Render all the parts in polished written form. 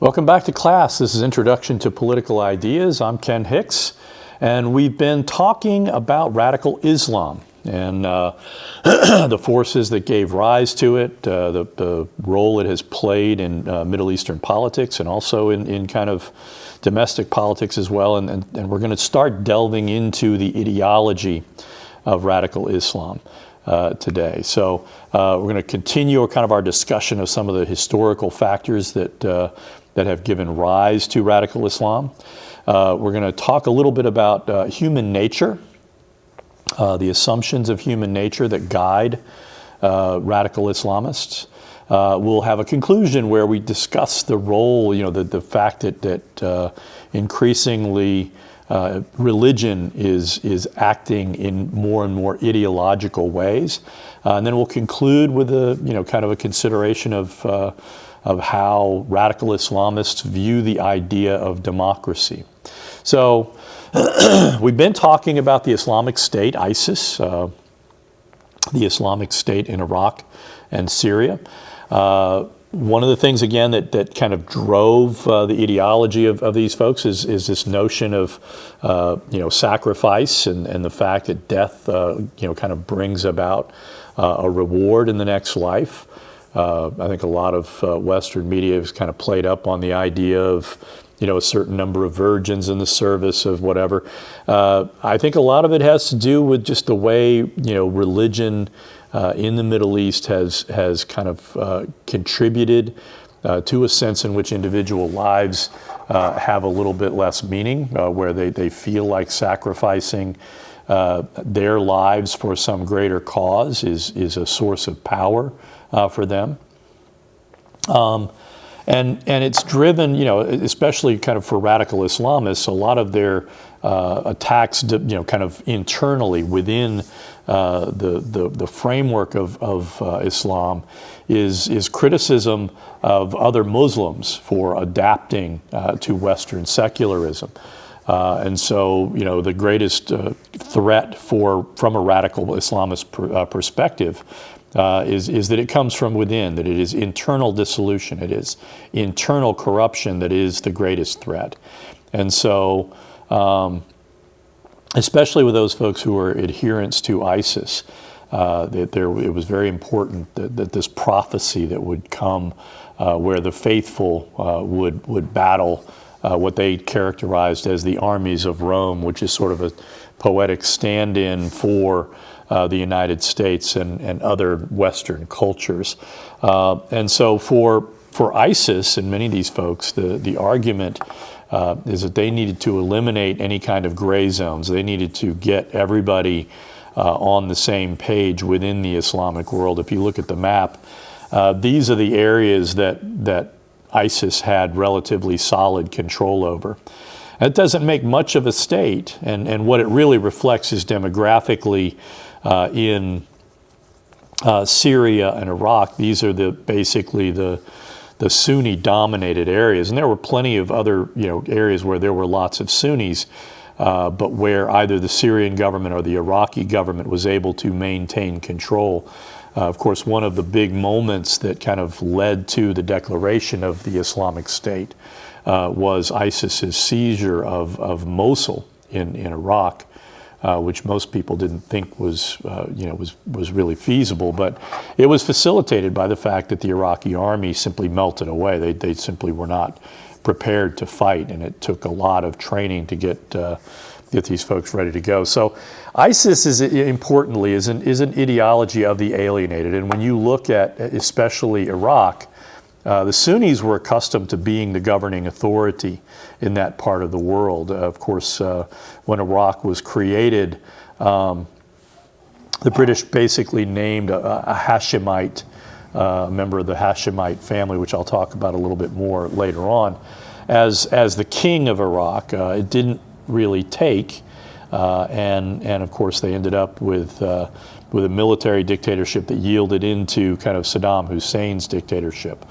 Welcome back to class. This is Introduction to Political Ideas. I'm Ken Hicks, and we've been talking about radical Islam and the forces that gave rise to it, the role it has played in Middle Eastern politics and also in kind of domestic politics as well. And we're going to start delving into the ideology of radical Islam today. So we're going to continue kind of our discussion of some of the historical factors that have given rise to radical Islam. We're going to talk a little bit about human nature, the assumptions of human nature that guide radical Islamists. We'll have a conclusion where we discuss the role, the fact that increasingly religion is acting in more and more ideological ways. And then we'll conclude with kind of a consideration of how radical Islamists view the idea of democracy. So we've been talking about the Islamic State, ISIS, the Islamic State in Iraq and Syria. One of the things, again, that kind of drove the ideology of these folks is this notion of, sacrifice and the fact that death, kind of brings about a reward in the next life. I think a lot of Western media has kind of played up on the idea of, a certain number of virgins in the service of whatever. I think a lot of it has to do with just the way, religion in the Middle East has kind of contributed to a sense in which individual lives have a little bit less meaning, where they feel like sacrificing their lives for some greater cause is a source of power for them. And it's driven, especially kind of for radical Islamists, a lot of their attacks, kind of internally within the framework of Islam is criticism of other Muslims for adapting to Western secularism. And so, the greatest threat from a radical Islamist perspective is that it comes from within, that it is internal dissolution, it is internal corruption that is the greatest threat. And so, especially with those folks who are adherents to ISIS, it was very important that this prophecy that would come where the faithful would battle what they characterized as the armies of Rome, which is sort of a poetic stand-in for the United States and other Western cultures. And so for ISIS and many of these folks, the argument is that they needed to eliminate any kind of gray zones. They needed to get everybody on the same page within the Islamic world. If you look at the map, these are the areas that ISIS had relatively solid control over. It doesn't make much of a state, and what it really reflects is demographically in Syria and Iraq. These are basically the Sunni-dominated areas, and there were plenty of other areas where there were lots of Sunnis, but where either the Syrian government or the Iraqi government was able to maintain control. Of course, one of the big moments that kind of led to the declaration of the Islamic State was ISIS's seizure of Mosul in Iraq, which most people didn't think was really feasible, but it was facilitated by the fact that the Iraqi army simply melted away. They simply were not prepared to fight, and it took a lot of training to get these folks ready to go. So ISIS is an ideology of the alienated, and when you look at especially Iraq, the Sunnis were accustomed to being the governing authority in that part of the world. Of course, when Iraq was created, the British basically named a Hashemite, member of the Hashemite family, which I'll talk about a little bit more later on, as the king of Iraq. It didn't really take, and of course they ended up with a military dictatorship that yielded into kind of Saddam Hussein's dictatorship.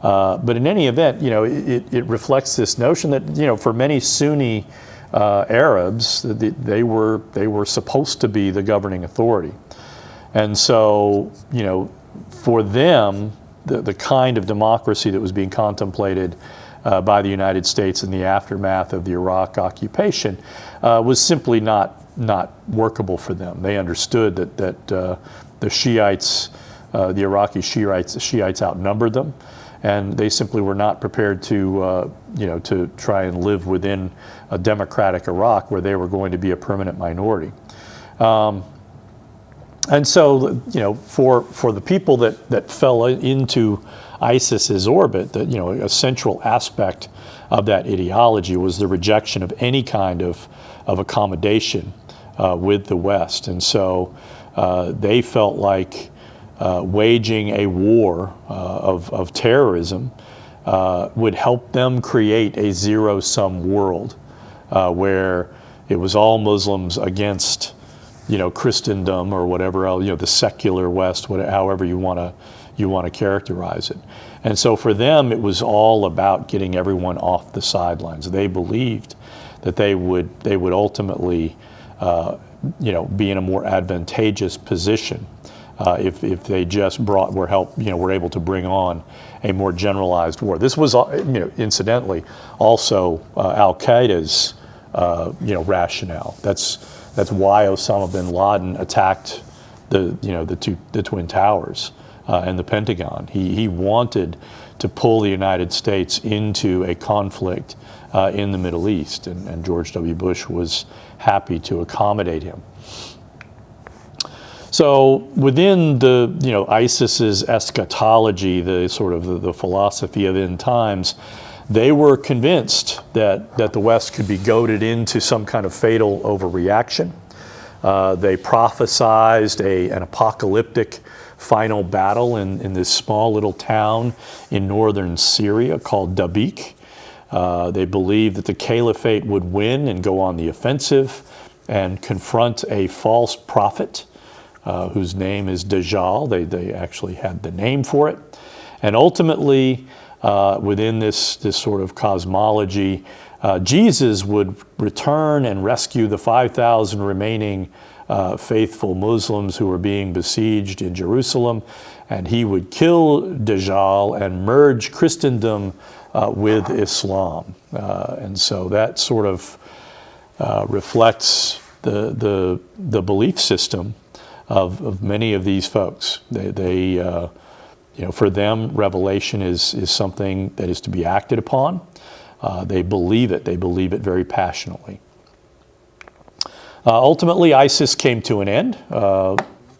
But in any event, it reflects this notion that, for many Sunni Arabs, they were supposed to be the governing authority. And so, for them, the kind of democracy that was being contemplated by the United States in the aftermath of the Iraq occupation was simply not workable for them. They understood that the Shiites, the Iraqi Shiites outnumbered them, and they simply were not prepared to to try and live within a democratic Iraq where they were going to be a permanent minority. And so, for the people that fell into ISIS's orbit, that a central aspect of that ideology was the rejection of any kind of accommodation with the West. And so they felt like waging a war of terrorism would help them create a zero-sum world where it was all Muslims against Christendom or whatever else, the secular West, however you want to characterize it. And so for them, it was all about getting everyone off the sidelines. They believed that they would ultimately, be in a more advantageous position if they just were able to bring on a more generalized war. This was, incidentally, also Al Qaeda's, rationale. That's why Osama bin Laden attacked the Twin Towers and the Pentagon. He wanted to pull the United States into a conflict in the Middle East, and George W. Bush was happy to accommodate him. So within the ISIS's eschatology, the sort of the philosophy of end times, they were convinced that the West could be goaded into some kind of fatal overreaction. They prophesized an apocalyptic final battle in this small little town in northern Syria called Dabiq. They believed that the caliphate would win and go on the offensive and confront a false prophet whose name is Dajjal. They actually had the name for it. And ultimately, within this sort of cosmology, Jesus would return and rescue the 5,000 remaining faithful Muslims who were being besieged in Jerusalem, and he would kill Dajjal and merge Christendom with Islam. And so that sort of reflects the belief system of many of these folks. They for them, revelation is something that is to be acted upon. They believe it. They believe it very passionately. Ultimately, ISIS came to an end.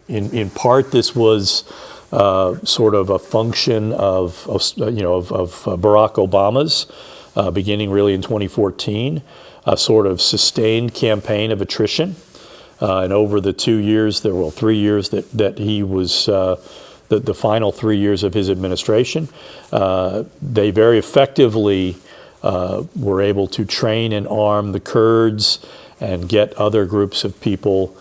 In part, this was sort of a function of Barack Obama's, beginning really in 2014, a sort of sustained campaign of attrition. And over the 3 years that he was the final 3 years of his administration, they very effectively were able to train and arm the Kurds and get other groups of people,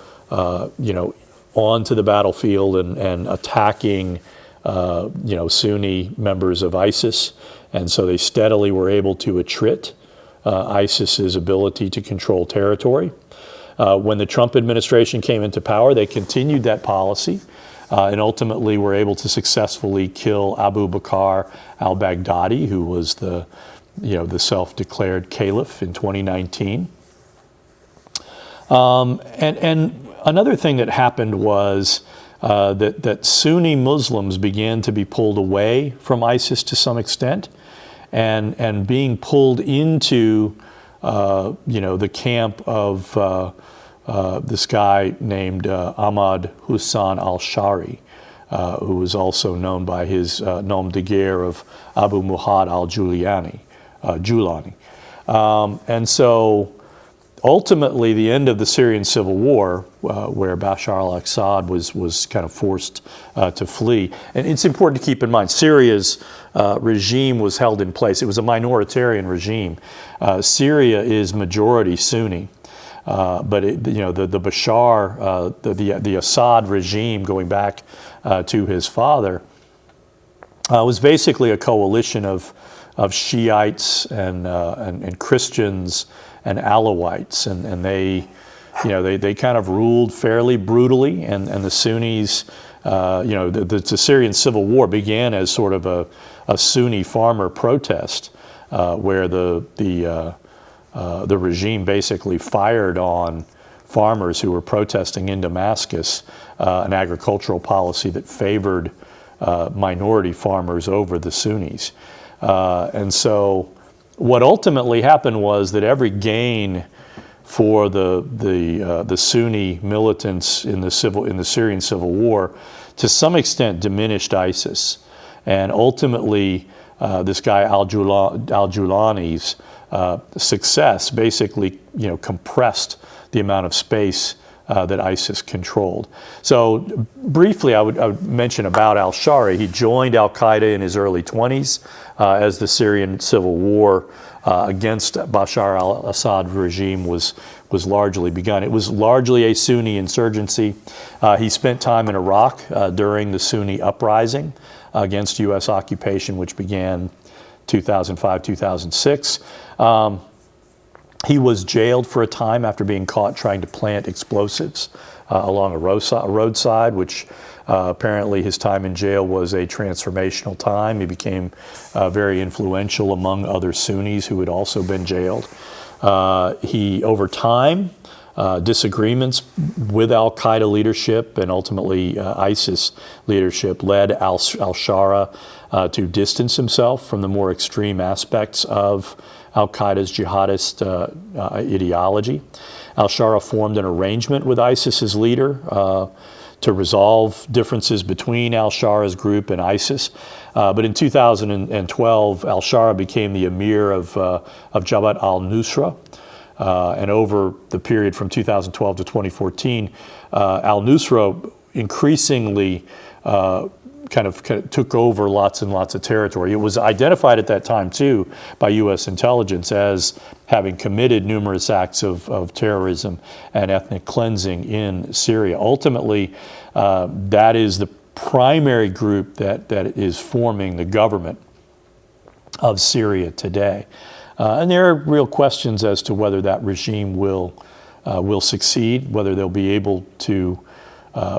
onto the battlefield and attacking, Sunni members of ISIS. And so they steadily were able to attrit ISIS's ability to control territory. When the Trump administration came into power, they continued that policy. And ultimately were able to successfully kill Abu Bakr al-Baghdadi, who was the self-declared caliph in 2019. And another thing that happened was that Sunni Muslims began to be pulled away from ISIS to some extent, and being pulled into the camp of this guy named Ahmad Hussein al-Shari, who was also known by his nom de guerre of Abu Muhammad al-Julani. And so ultimately, the end of the Syrian civil war, where Bashar al-Assad was kind of forced to flee. And it's important to keep in mind, Syria's regime was held in place. It was a minoritarian regime. Syria is majority Sunni. But the Bashar, the Assad regime, going back to his father, was basically a coalition of Shiites and Christians and Alawites, and they kind of ruled fairly brutally, and the Sunnis, the Syrian civil war began as sort of a a Sunni farmer protest where the regime basically fired on farmers who were protesting in Damascus an agricultural policy that favored minority farmers over the Sunnis. And so what ultimately happened was that every gain for the Sunni militants in the Syrian civil war, to some extent, diminished ISIS, and ultimately this guy al-Julani's success basically, compressed the amount of space that ISIS controlled. So briefly, I would mention about al-Shari. He joined al-Qaeda in his early 20s as the Syrian civil war against Bashar al-Assad regime was largely begun. It was largely a Sunni insurgency. He spent time in Iraq during the Sunni uprising against U.S. occupation, which began 2005, 2006. He was jailed for a time after being caught trying to plant explosives along a roadside, which apparently his time in jail was a transformational time. He became very influential among other Sunnis who had also been jailed. Over time, disagreements with al-Qaeda leadership and ultimately ISIS leadership led al-Shara to distance himself from the more extreme aspects of al-Qaeda's jihadist ideology. Al-Shara formed an arrangement with ISIS's leader to resolve differences between al-Shara's group and ISIS. But in 2012, al-Shara became the emir of Jabhat al-Nusra. And over the period from 2012 to 2014, al-Nusra increasingly kind of took over lots and lots of territory. It was identified at that time, too, by U.S. intelligence as having committed numerous acts of terrorism and ethnic cleansing in Syria. Ultimately, that is the primary group that is forming the government of Syria today. And there are real questions as to whether that regime will succeed, whether they'll be able to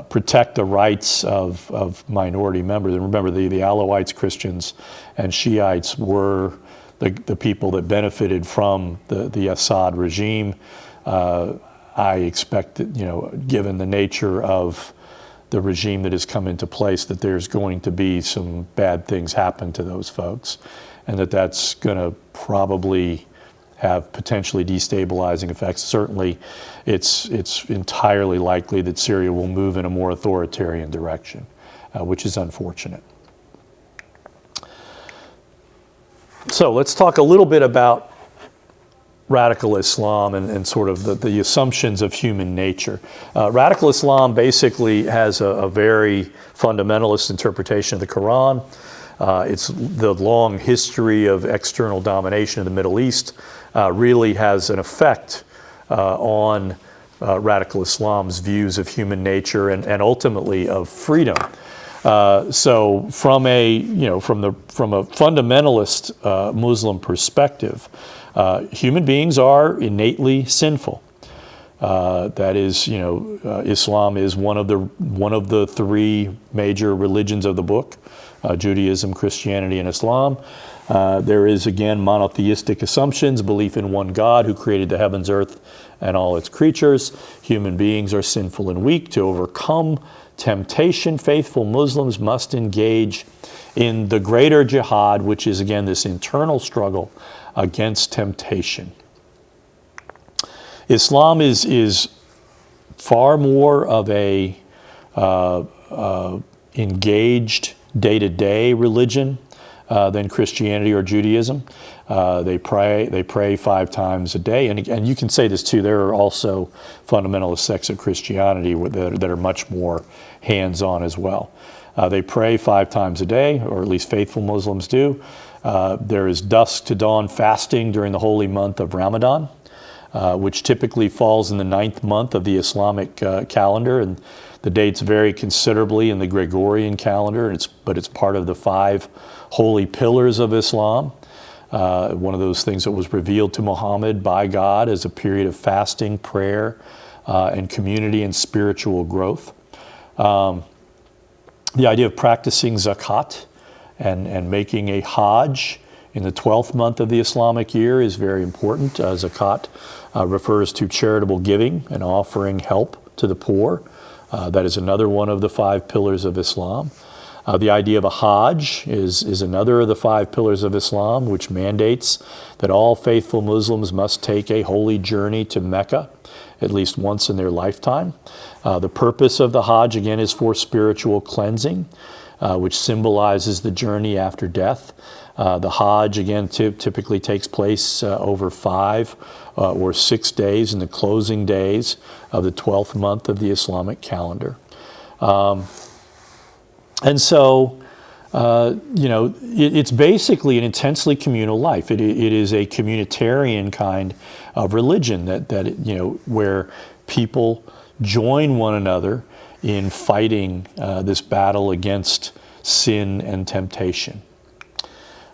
protect the rights of minority members. And remember, the Alawites, Christians, and Shiites were the people that benefited from the Assad regime. I expect that, given the nature of the regime that has come into place, that there's going to be some bad things happen to those folks, and that's going to probably have potentially destabilizing effects. Certainly, it's entirely likely that Syria will move in a more authoritarian direction, which is unfortunate. So let's talk a little bit about radical Islam and sort of the assumptions of human nature. Radical Islam basically has a very fundamentalist interpretation of the Quran. It's the long history of external domination in the Middle East really has an effect on radical Islam's views of human nature and ultimately of freedom. So from a fundamentalist Muslim perspective, human beings are innately sinful. That is, Islam is one of the three major religions of the book: Judaism, Christianity, and Islam. There is, again, monotheistic assumptions, belief in one God who created the heavens, earth, and all its creatures. Human beings are sinful and weak. To overcome temptation, faithful Muslims must engage in the greater jihad, which is, again, this internal struggle against temptation. Islam is far more of a engaged day-to-day religion than Christianity or Judaism. They pray 5 times a day, and you can say this too. There are also fundamentalist sects of Christianity that are much more hands-on as well. They pray 5 times a day, or at least faithful Muslims do. There is dusk to dawn fasting during the holy month of Ramadan, which typically falls in the 9th month of the Islamic calendar, and the dates vary considerably in the Gregorian calendar, but it's part of the 5 holy pillars of Islam. One of those things that was revealed to Muhammad by God as a period of fasting, prayer, and community and spiritual growth. The idea of practicing zakat and making a Hajj in the 12th month of the Islamic year is very important. Zakat refers to charitable giving and offering help to the poor. That is another one of the 5 pillars of Islam. The idea of a Hajj is another of the 5 pillars of Islam, which mandates that all faithful Muslims must take a holy journey to Mecca at least once in their lifetime. The purpose of the Hajj, again, is for spiritual cleansing, which symbolizes the journey after death. The Hajj, again, typically takes place over 5 or 6 days in the closing days of the 12th month of the Islamic calendar. And so, it's basically an intensely communal life. It is a communitarian kind of religion that where people join one another in fighting this battle against sin and temptation.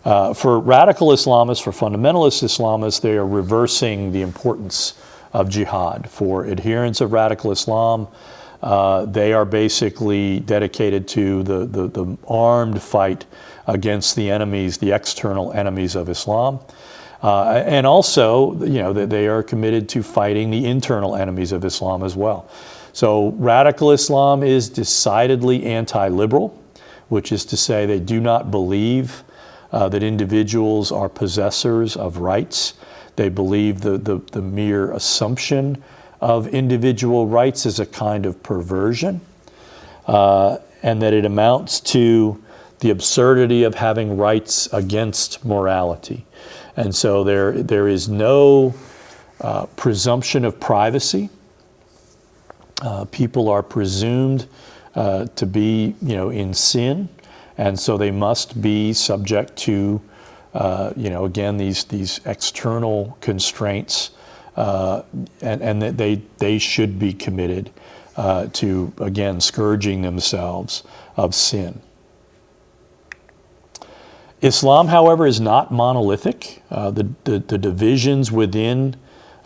For radical Islamists, for fundamentalist Islamists, they are reversing the importance of jihad. For adherents of radical Islam, they are basically dedicated to the armed fight against the enemies, the external enemies of Islam. And also, they are committed to fighting the internal enemies of Islam as well. So radical Islam is decidedly anti-liberal, which is to say they do not believe that individuals are possessors of rights. They believe the mere assumption of individual rights is a kind of perversion, and that it amounts to the absurdity of having rights against morality. And so there is no presumption of privacy. People are presumed to be, in sin, and so they must be subject to, again, these external constraints, and that they should be committed to, again, scourging themselves of sin. Islam, however, is not monolithic. The divisions within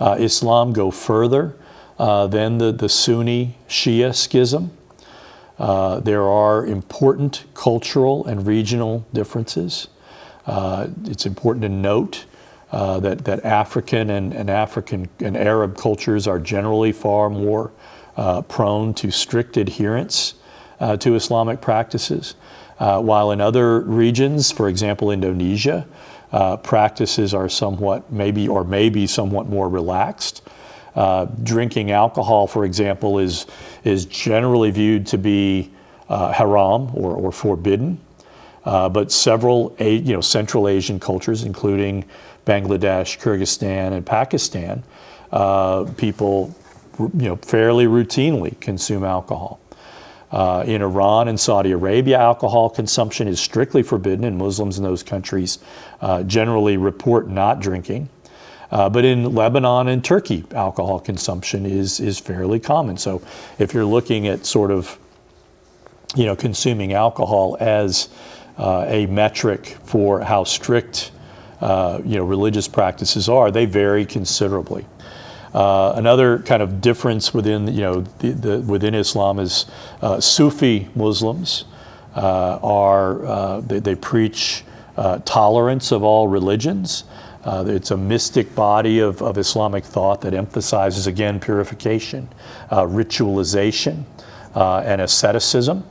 Islam go further than the Sunni Shia schism. There are important cultural and regional differences. It's important to note that African and Arab cultures are generally far more prone to strict adherence to Islamic practices, while in other regions, for example, Indonesia, practices are somewhat may be somewhat more relaxed. Drinking alcohol, for example, is generally viewed to be haram or forbidden. But several Central Asian cultures, including Bangladesh, Kyrgyzstan, and Pakistan, people fairly routinely consume alcohol. In Iran and Saudi Arabia, alcohol consumption is strictly forbidden, and Muslims in those countries generally report not drinking. But in Lebanon and Turkey, alcohol consumption is fairly common. So if you're looking at sort of, consuming alcohol as a metric for how strict, religious practices are, they vary considerably. Another kind of difference within, within Islam is Sufi Muslims they preach tolerance of all religions. It's a mystic body of Islamic thought that emphasizes, again, purification, ritualization, and asceticism.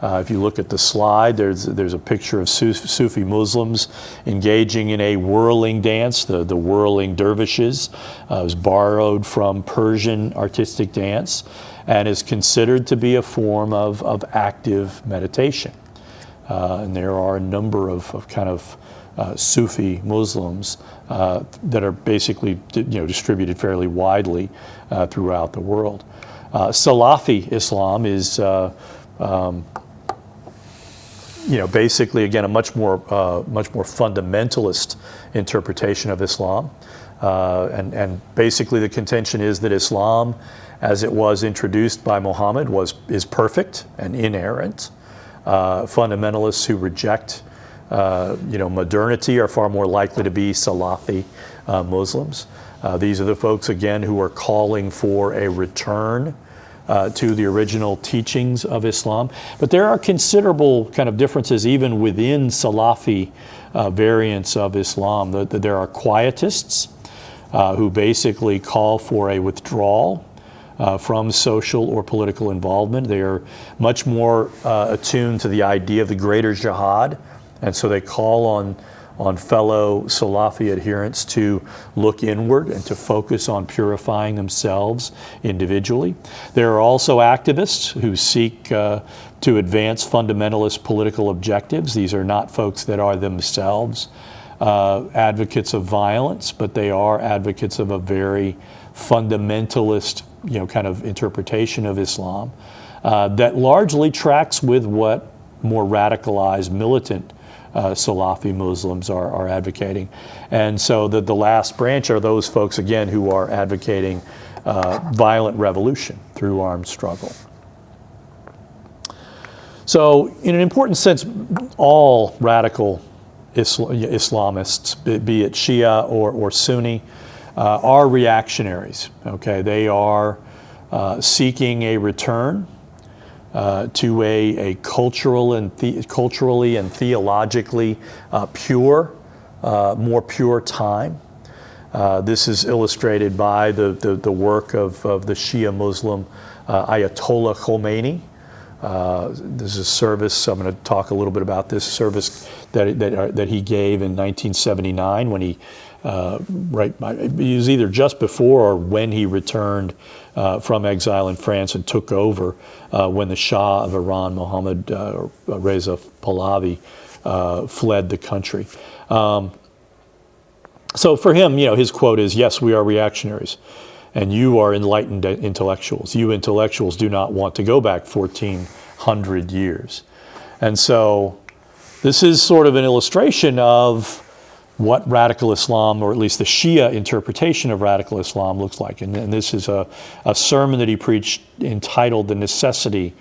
If you look at the slide, there's a picture of Sufi Muslims engaging in a whirling dance. The whirling dervishes was borrowed from Persian artistic dance and is considered to be a form of active meditation. And there are a number of kind of Sufi Muslims that are basically distributed fairly widely throughout the world. Salafi Islam is basically, again, a much more fundamentalist interpretation of Islam, and basically the contention is that Islam, as it was introduced by Muhammad, is perfect and inerrant. Fundamentalists who reject modernity are far more likely to be Salafi Muslims. These are the folks, again, who are calling for a return to the original teachings of Islam. But there are considerable kind of differences even within Salafi variants of Islam. There are quietists who basically call for a withdrawal from social or political involvement. They are much more attuned to the idea of the greater jihad, and so they call on fellow Salafi adherents to look inward and to focus on purifying themselves individually. There are also activists who seek to advance fundamentalist political objectives. These are not folks that are themselves advocates of violence, but they are advocates of a very fundamentalist, kind of interpretation of Islam that largely tracks with what more radicalized, militant Salafi Muslims are advocating. And so the last branch are those folks, again, who are advocating violent revolution through armed struggle. So in an important sense, all radical Islamists, be it Shia or Sunni, are reactionaries. Okay, they are seeking a return to a culturally and theologically pure, more pure time. This is illustrated by the work of the Shia Muslim Ayatollah Khomeini. There's a service, I'm going to talk a little bit about this service that he gave in 1979 when he it was either just before or when he returned from exile in France and took over when the Shah of Iran, Mohammad Reza Pahlavi, fled the country. So for him, his quote is, "Yes, we are reactionaries, and you are enlightened intellectuals. You intellectuals do not want to go back 1,400 years." And so this is sort of an illustration of what radical Islam, or at least the Shia interpretation of radical Islam, looks like. And this is a sermon that he preached entitled "The Necessity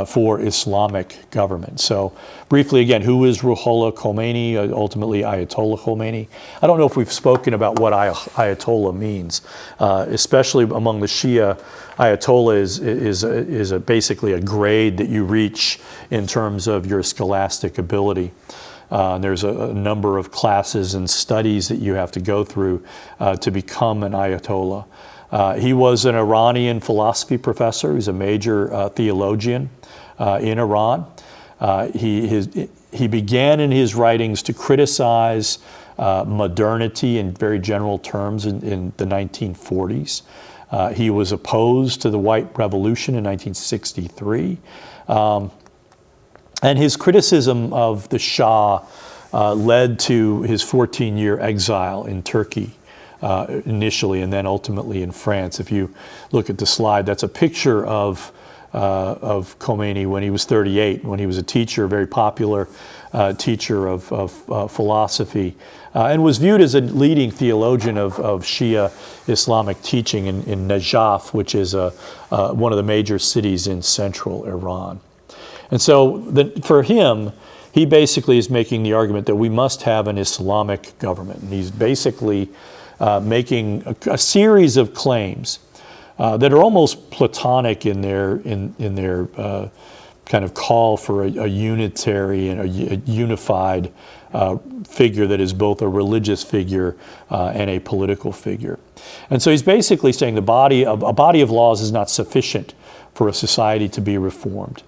for Islamic Government." So briefly again, who is Ruhollah Khomeini, ultimately Ayatollah Khomeini? I don't know if we've spoken about what Ayatollah means, especially among the Shia. Ayatollah is basically a grade that you reach in terms of your scholastic ability. There's a number of classes and studies that you have to go through to become an Ayatollah. He was an Iranian philosophy professor. He's a major theologian in Iran. He began in his writings to criticize modernity in very general terms in the 1940s. He was opposed to the White Revolution in 1963. And his criticism of the Shah led to his 14-year exile in Turkey initially, and then ultimately in France. If you look at the slide, that's a picture of Khomeini when he was 38, when he was a teacher, a very popular teacher of philosophy, and was viewed as a leading theologian of Shia Islamic teaching in Najaf, which is one of the major cities in central Iran. And so for him, he basically is making the argument that we must have an Islamic government. And he's basically making a series of claims that are almost Platonic in their kind of call for a unitary and a unified figure that is both a religious figure and a political figure. And so he's basically saying a body of laws is not sufficient for a society to be reformed.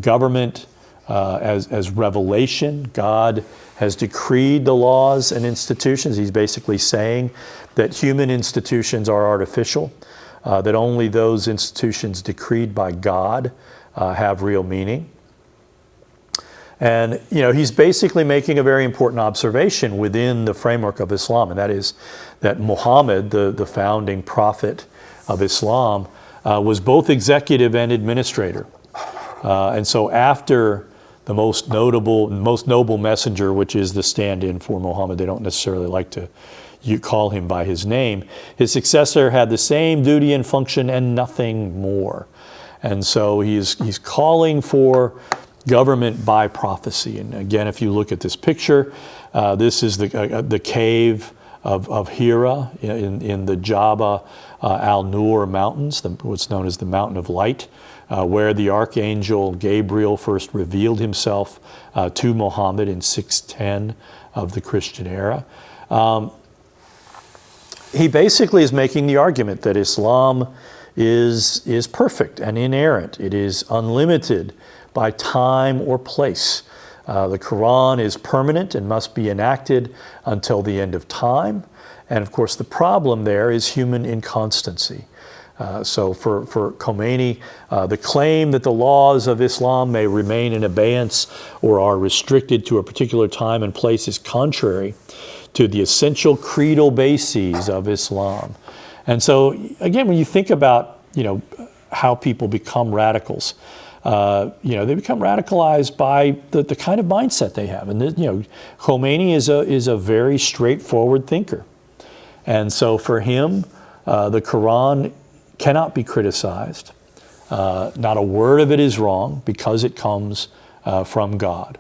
Government as revelation. God has decreed the laws and institutions. He's basically saying that human institutions are artificial, that only those institutions decreed by God have real meaning. And he's basically making a very important observation within the framework of Islam, and that is that Muhammad, the founding prophet of Islam, was both executive and administrator. And so after the most noble messenger, which is the stand-in for Muhammad, they don't necessarily like to call him by his name, his successor had the same duty and function and nothing more. And so he's calling for government by prophecy. And again, if you look at this picture, this is the cave of Hira in the Jabal al-Nur Mountains, what's known as the Mountain of Light, where the archangel Gabriel first revealed himself to Muhammad in 610 of the Christian era. He basically is making the argument that Islam is perfect and inerrant. It is unlimited by time or place. The Quran is permanent and must be enacted until the end of time. And of course, the problem there is human inconstancy. So for Khomeini, the claim that the laws of Islam may remain in abeyance or are restricted to a particular time and place is contrary to the essential creedal bases of Islam. And so, again, when you think about, how people become radicals, they become radicalized by the kind of mindset they have. And, Khomeini is a very straightforward thinker. And so for him, the Quran cannot be criticized. Not a word of it is wrong because it comes from God.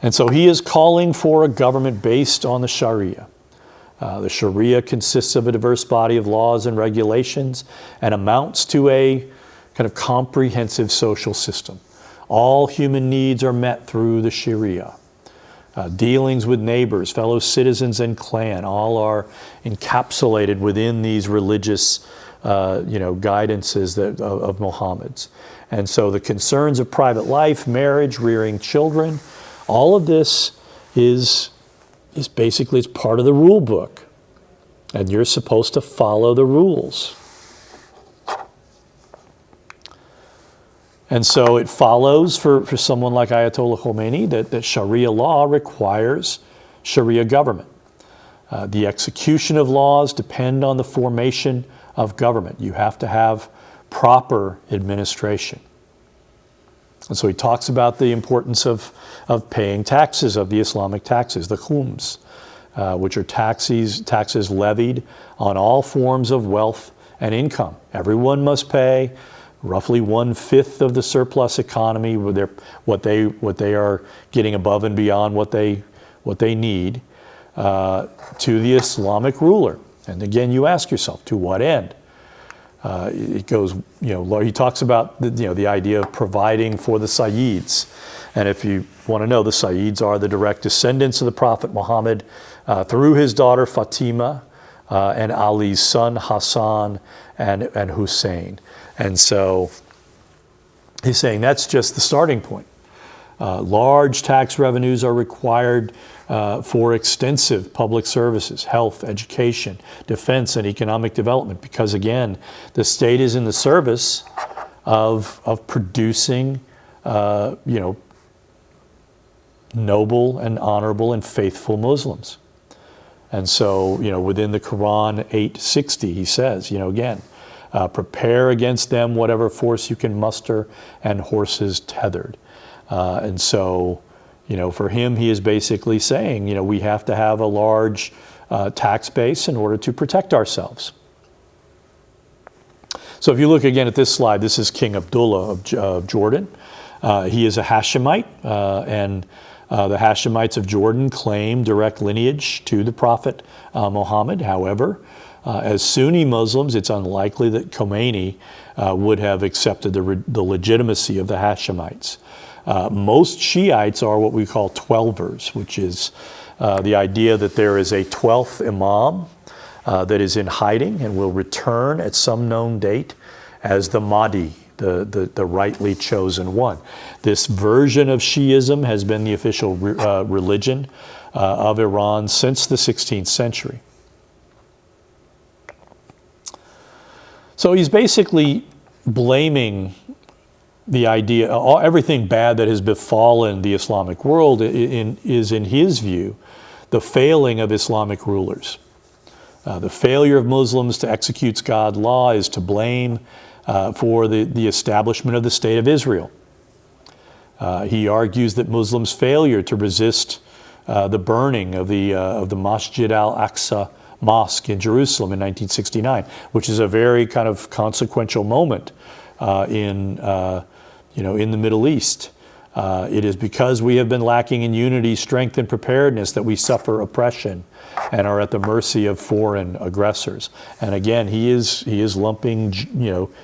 And so he is calling for a government based on the Sharia. The Sharia consists of a diverse body of laws and regulations and amounts to a kind of comprehensive social system. All human needs are met through the Sharia. Dealings with neighbors, fellow citizens, and clan all are encapsulated within these religious guidances of Muhammad's. And so the concerns of private life, marriage, rearing children, all of this is basically it's part of the rule book. And you're supposed to follow the rules. And so it follows for someone like Ayatollah Khomeini that Sharia law requires Sharia government. The execution of laws depend on the formation of government. You have to have proper administration. And so he talks about the importance of paying taxes, of the Islamic taxes, the khums, which are taxes levied on all forms of wealth and income. Everyone must pay roughly 1/5 of the surplus economy, what they are getting above and beyond what they need, to the Islamic ruler. And again, you ask yourself, to what end? It goes, he talks about the idea of providing for the Sayyids. And if you want to know, the Sayyids are the direct descendants of the Prophet Muhammad through his daughter Fatima and Ali's son Hassan and Hussein. And so he's saying that's just the starting point. Large tax revenues are required for extensive public services, health, education, defense, and economic development, because again, the state is in the service of producing, noble and honorable and faithful Muslims. And so, within the Quran 8:60, he says, again, prepare against them whatever force you can muster and horses tethered. And so, for him, he is basically saying, we have to have a large tax base in order to protect ourselves. So if you look again at this slide, this is King Abdullah of Jordan. He is a Hashemite, and the Hashemites of Jordan claim direct lineage to the Prophet Muhammad. However, as Sunni Muslims, it's unlikely that Khomeini would have accepted the legitimacy of the Hashemites. Most Shiites are what we call Twelvers, which is the idea that there is a 12th Imam that is in hiding and will return at some known date as the Mahdi, the rightly chosen one. This version of Shiism has been the official religion of Iran since the 16th century. So he's basically blaming the idea, everything bad that has befallen the Islamic world is, in his view, the failing of Islamic rulers. The failure of Muslims to execute God's law is to blame for the establishment of the State of Israel. He argues that Muslims' failure to resist the burning of the Masjid al-Aqsa Mosque in Jerusalem in 1969, which is a very kind of consequential moment in the Middle East. It is because we have been lacking in unity, strength, and preparedness that we suffer oppression and are at the mercy of foreign aggressors. And again, he is lumping,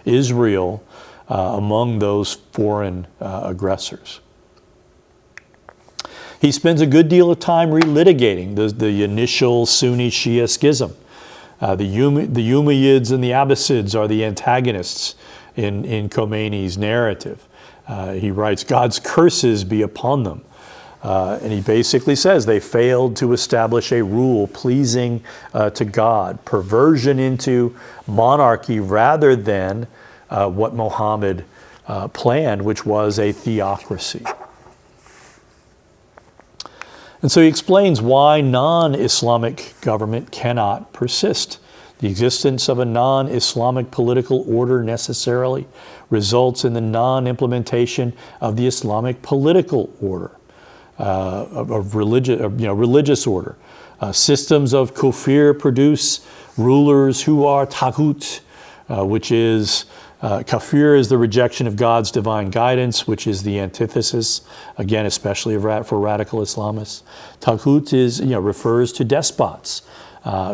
Israel among those foreign aggressors. He spends a good deal of time relitigating the initial Sunni-Shia schism. The Umayyads and the Abbasids are the antagonists in Khomeini's narrative. He writes, God's curses be upon them. And he basically says they failed to establish a rule pleasing to God, perversion into monarchy rather than what Muhammad planned, which was a theocracy. And so he explains why non-Islamic government cannot persist. The existence of a non-Islamic political order necessarily results in the non-implementation of the Islamic political order, of religious order. Systems of kufr produce rulers who are taghut, which is kafir is the rejection of God's divine guidance, which is the antithesis, again, especially for radical Islamists. Taghut refers to despots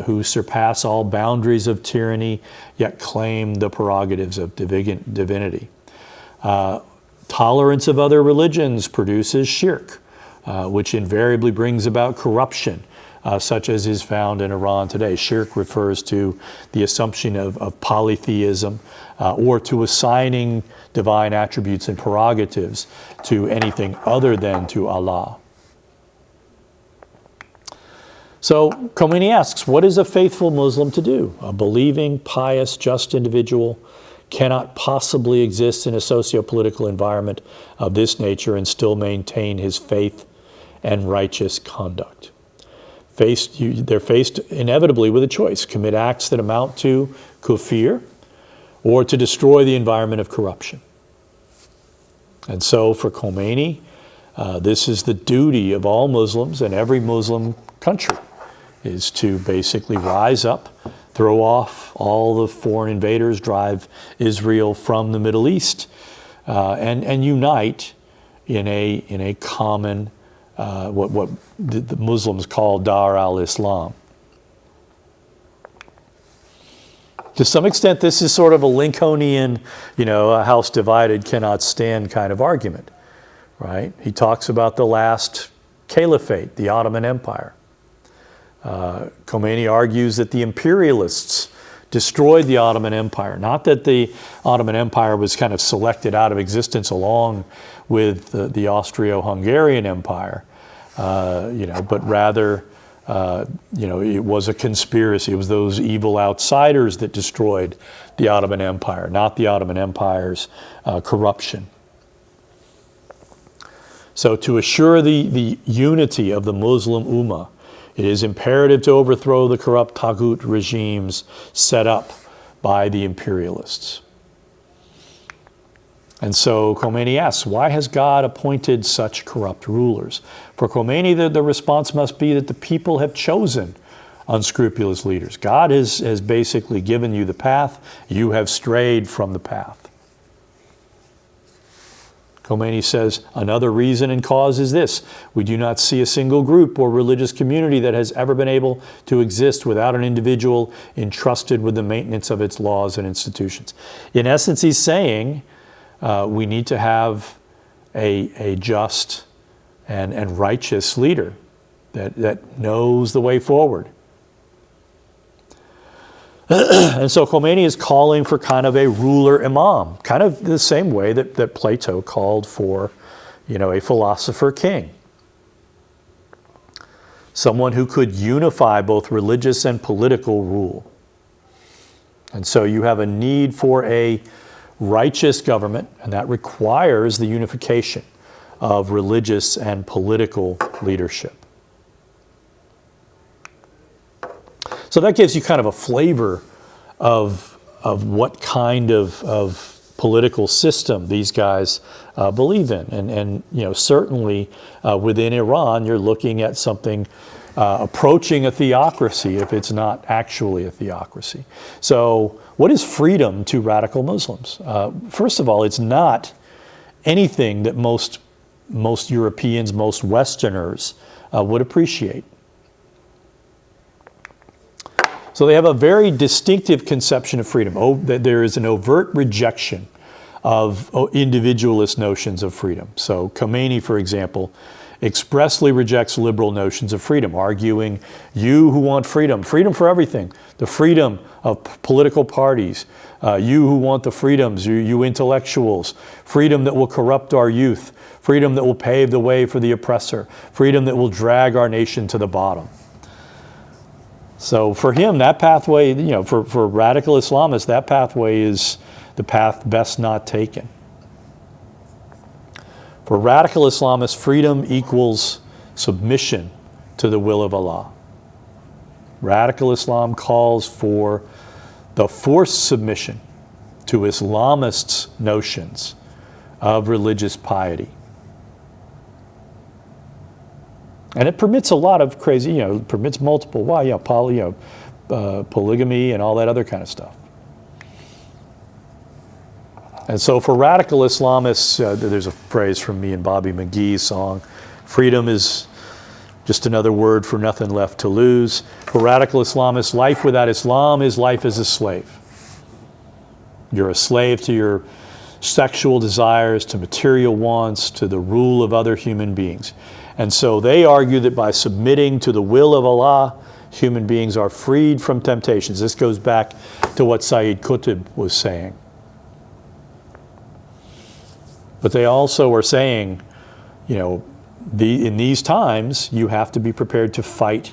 who surpass all boundaries of tyranny, yet claim the prerogatives of divinity. Tolerance of other religions produces shirk, which invariably brings about corruption, such as is found in Iran today. Shirk refers to the assumption of polytheism or to assigning divine attributes and prerogatives to anything other than to Allah. So Khomeini asks, what is a faithful Muslim to do? A believing, pious, just individual cannot possibly exist in a socio-political environment of this nature and still maintain his faith and righteous conduct. They're faced inevitably with a choice: commit acts that amount to kufr or to destroy the environment of corruption. And so for Khomeini, this is the duty of all Muslims and every Muslim country, is to basically rise up, throw off all the foreign invaders, drive Israel from the Middle East, and unite in a common, what the Muslims call Dar al-Islam. To some extent, this is sort of a Lincolnian, a house divided cannot stand kind of argument, right? He talks about the last caliphate, the Ottoman Empire. Khomeini argues that the imperialists destroyed the Ottoman Empire. Not that the Ottoman Empire was kind of selected out of existence along with the Austro-Hungarian Empire, but rather, it was a conspiracy. It was those evil outsiders that destroyed the Ottoman Empire, not the Ottoman Empire's corruption. So to assure the unity of the Muslim Ummah, it is imperative to overthrow the corrupt Taghut regimes set up by the imperialists. And so Khomeini asks, why has God appointed such corrupt rulers? For Khomeini, the response must be that the people have chosen unscrupulous leaders. God has basically given you the path. You have strayed from the path. Khomeini says, another reason and cause is this: we do not see a single group or religious community that has ever been able to exist without an individual entrusted with the maintenance of its laws and institutions. In essence, he's saying we need to have a just and righteous leader that knows the way forward. And so Khomeini is calling for kind of a ruler imam, kind of the same way that Plato called for, a philosopher king. Someone who could unify both religious and political rule. And so you have a need for a righteous government, and that requires the unification of religious and political leadership. So that gives you kind of a flavor of what kind of political system these guys believe in. And certainly within Iran, you're looking at something approaching a theocracy if it's not actually a theocracy. So what is freedom to radical Muslims? First of all, it's not anything that most most Europeans, most Westerners would appreciate. So they have a very distinctive conception of freedom. There is an overt rejection of individualist notions of freedom. So Khomeini, for example, expressly rejects liberal notions of freedom, arguing, you who want freedom, freedom for everything, the freedom of political parties, you who want the freedoms, you intellectuals, freedom that will corrupt our youth, freedom that will pave the way for the oppressor, freedom that will drag our nation to the bottom. So for him, that pathway, for radical Islamists, that pathway is the path best not taken. For radical Islamists, freedom equals submission to the will of Allah. Radical Islam calls for the forced submission to Islamists' notions of religious piety. And it permits a lot of crazy, permits multiple, polygamy and all that other kind of stuff. And so for radical Islamists, there's a phrase from me and Bobby McGee's song, freedom is just another word for nothing left to lose. For radical Islamists, life without Islam is life as a slave. You're a slave to your sexual desires, to material wants, to the rule of other human beings. And so they argue that by submitting to the will of Allah, human beings are freed from temptations. This goes back to what Sayyid Qutb was saying. But they also are saying, in these times, you have to be prepared to fight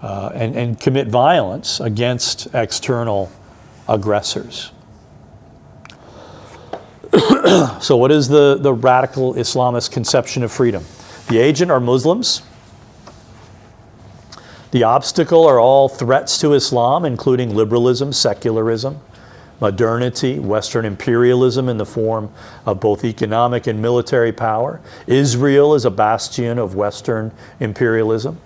and commit violence against external aggressors. So what is the radical Islamist conception of freedom? The agent are Muslims. The obstacle are all threats to Islam, including liberalism, secularism, modernity, Western imperialism in the form of both economic and military power. Israel is a bastion of Western imperialism.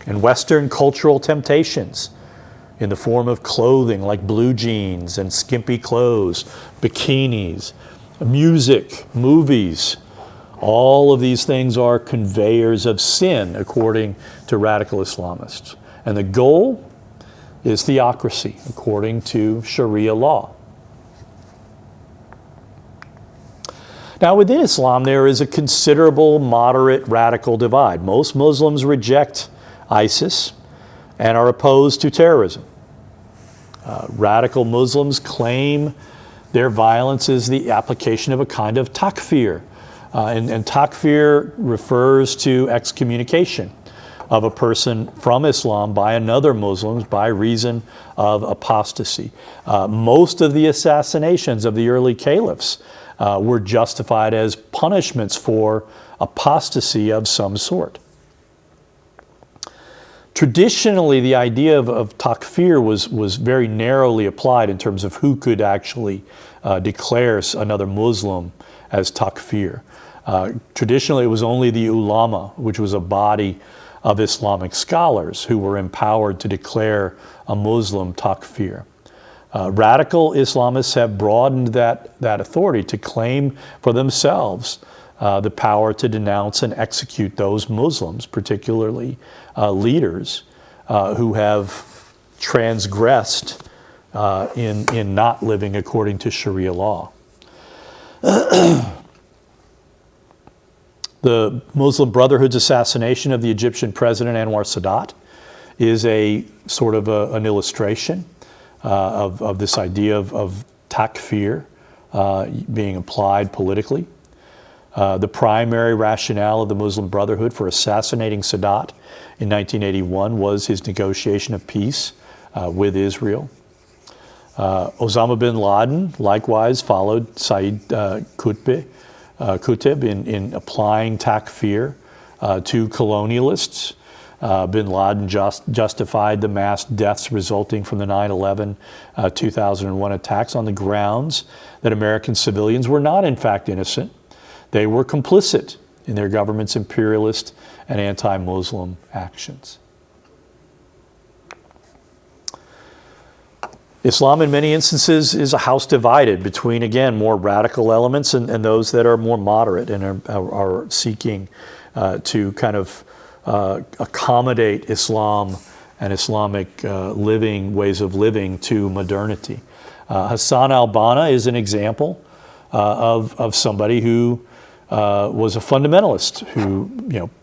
And Western cultural temptations in the form of clothing like blue jeans and skimpy clothes, bikinis, music, movies. All of these things are conveyors of sin, according to radical Islamists. And the goal is theocracy, according to Sharia law. Now, within Islam, there is a considerable moderate radical divide. Most Muslims reject ISIS and are opposed to terrorism. Radical Muslims claim their violence is the application of a kind of takfir. And takfir refers to excommunication of a person from Islam by another Muslim by reason of apostasy. Most of the assassinations of the early caliphs were justified as punishments for apostasy of some sort. Traditionally, the idea of takfir was very narrowly applied in terms of who could actually declare another Muslim as takfir. Traditionally, it was only the ulama, which was a body of Islamic scholars who were empowered to declare a Muslim takfir. Radical Islamists have broadened that authority to claim for themselves the power to denounce and execute those Muslims, particularly leaders who have transgressed in not living according to Sharia law. The Muslim Brotherhood's assassination of the Egyptian president Anwar Sadat is a sort of an illustration of this idea of takfir being applied politically. The primary rationale of the Muslim Brotherhood for assassinating Sadat in 1981 was his negotiation of peace with Israel. Osama bin Laden likewise followed Sayyid Qutb in applying takfir to colonialists. Bin Laden justified the mass deaths resulting from the 9/11 2001 attacks on the grounds that American civilians were not in fact innocent. They were complicit in their government's imperialist and anti-Muslim actions. Islam in many instances is a house divided between, again, more radical elements and those that are more moderate and are seeking to kind of accommodate Islam and Islamic ways of living to modernity. Hassan al-Banna is an example of somebody who was a fundamentalist who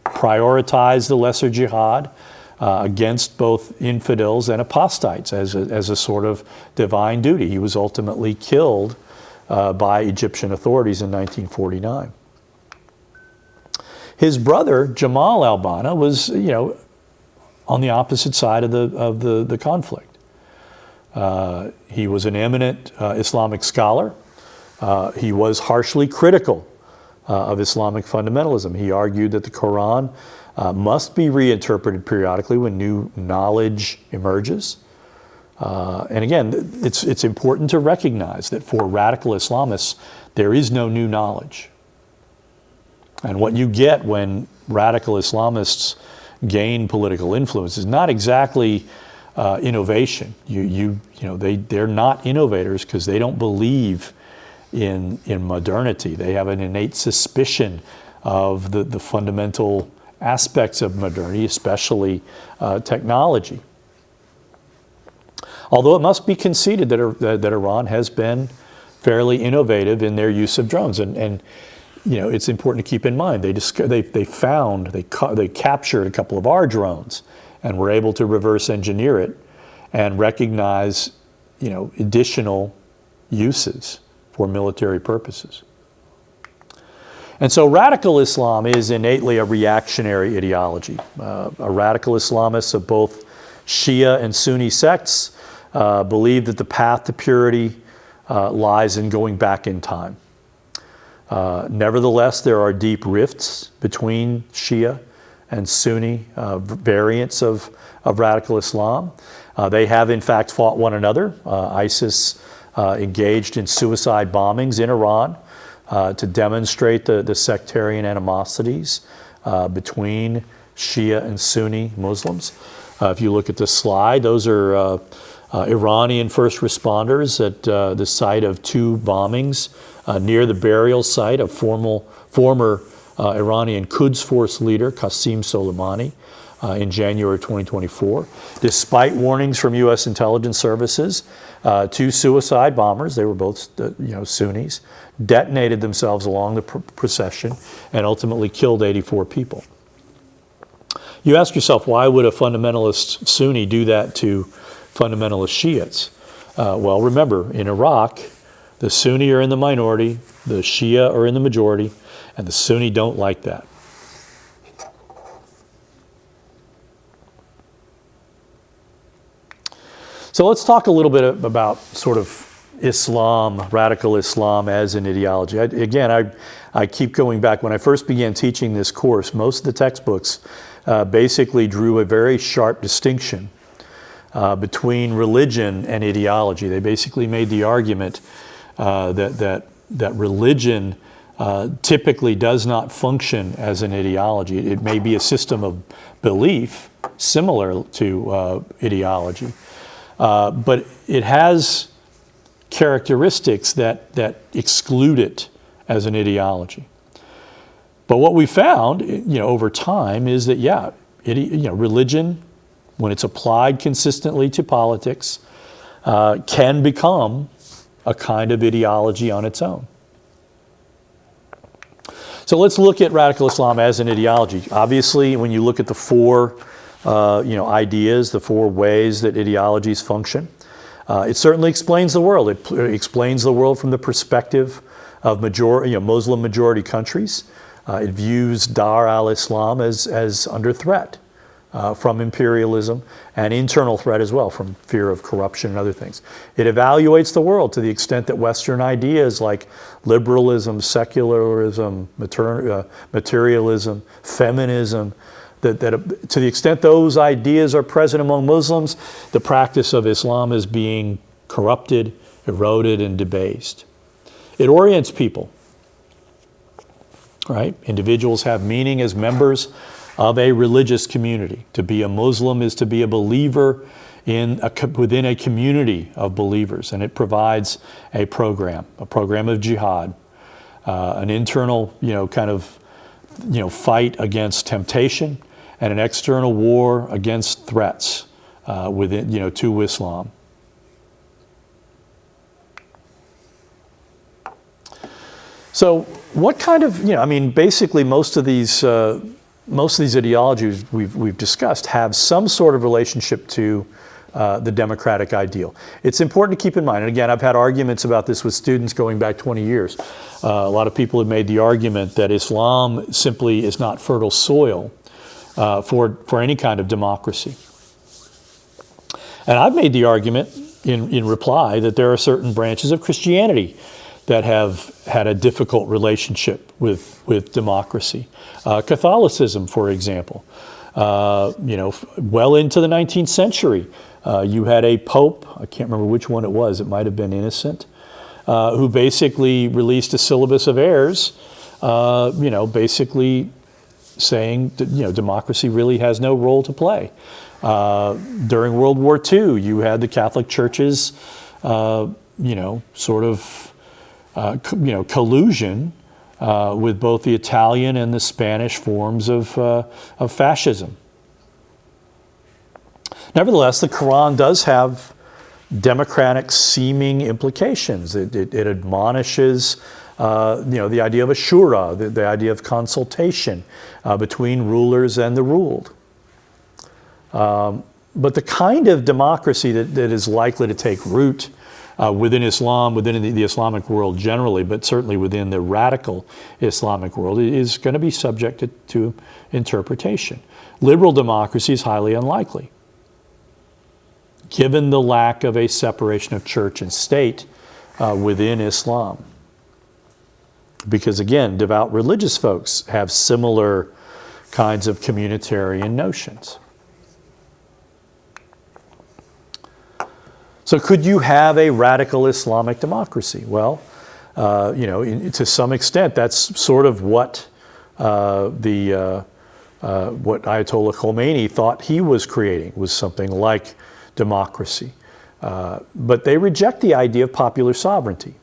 prioritized the lesser jihad against both infidels and apostates as a sort of divine duty. He was ultimately killed by Egyptian authorities in 1949. His brother Jamal al-Banna was, on the opposite side of the conflict. He was an eminent Islamic scholar. He was harshly critical of Islamic fundamentalism. He argued that the Quran must be reinterpreted periodically when new knowledge emerges. And again, it's important to recognize that for radical Islamists, there is no new knowledge. And what you get when radical Islamists gain political influence is not exactly innovation. They're not innovators because they don't believe in modernity. They have an innate suspicion of the fundamental aspects of modernity, especially technology. Although it must be conceded that Iran has been fairly innovative in their use of drones, and it's important to keep in mind they captured a couple of our drones and were able to reverse engineer it and recognize additional uses for military purposes. And so radical Islam is innately a reactionary ideology. Radical Islamists of both Shia and Sunni sects believe that the path to purity lies in going back in time. Nevertheless, there are deep rifts between Shia and Sunni variants of radical Islam. They have, in fact, fought one another. ISIS engaged in suicide bombings in Iran to demonstrate the sectarian animosities between Shia and Sunni Muslims. If you look at the slide, those are Iranian first responders at the site of two bombings near the burial site of former Iranian Quds Force leader Qasem Soleimani in January 2024. Despite warnings from U.S. intelligence services, two suicide bombers, they were both Sunnis, detonated themselves along the procession and ultimately killed 84 people. You ask yourself, why would a fundamentalist Sunni do that to fundamentalist Shiites? Well, remember, in Iraq, the Sunni are in the minority, the Shia are in the majority, and the Sunni don't like that. So let's talk a little bit about sort of Islam, radical Islam as an ideology. I keep going back. When I first began teaching this course, most of the textbooks basically drew a very sharp distinction between religion and ideology. They basically made the argument that religion typically does not function as an ideology. It may be a system of belief similar to ideology, but it has characteristics that exclude it as an ideology. But what we found, over time, is that religion, when it's applied consistently to politics, can become a kind of ideology on its own. So let's look at radical Islam as an ideology. Obviously, when you look at the four ideas, the four ways that ideologies function, it certainly explains the world. It explains the world from the perspective of Muslim majority countries. It views Dar al-Islam as under threat from imperialism and internal threat as well from fear of corruption and other things. It evaluates the world to the extent that Western ideas like liberalism, secularism, materialism, feminism, that to the extent those ideas are present among Muslims, the practice of Islam is being corrupted, eroded, and debased. It orients people, right? Individuals have meaning as members of a religious community. To be a Muslim is to be a believer within a community of believers, and it provides a program of jihad, an internal, fight against temptation, and an external war against threats within, to Islam. So, what kind of, basically most of these ideologies we've discussed have some sort of relationship to the democratic ideal. It's important to keep in mind, and again, I've had arguments about this with students going back 20 years. A lot of people have made the argument that Islam simply is not fertile soil for any kind of democracy. And I've made the argument in reply that there are certain branches of Christianity that have had a difficult relationship with democracy. Catholicism, for example. Well into the 19th century, you had a pope, I can't remember which one it was, it might have been Innocent, who basically released a syllabus of errors, basically saying that, democracy really has no role to play. During World War II, you had the Catholic churches, collusion with both the Italian and the Spanish forms of fascism. Nevertheless, the Quran does have democratic seeming implications. It admonishes, the idea of a shura, the idea of consultation between rulers and the ruled. But the kind of democracy that is likely to take root within Islam, within the Islamic world generally, but certainly within the radical Islamic world, is going to be subject to interpretation. Liberal democracy is highly unlikely, given the lack of a separation of church and state within Islam. Because again, devout religious folks have similar kinds of communitarian notions. So could you have a radical Islamic democracy? Well, to some extent, that's sort of what what Ayatollah Khomeini thought he was creating, was something like democracy. But they reject the idea of popular sovereignty.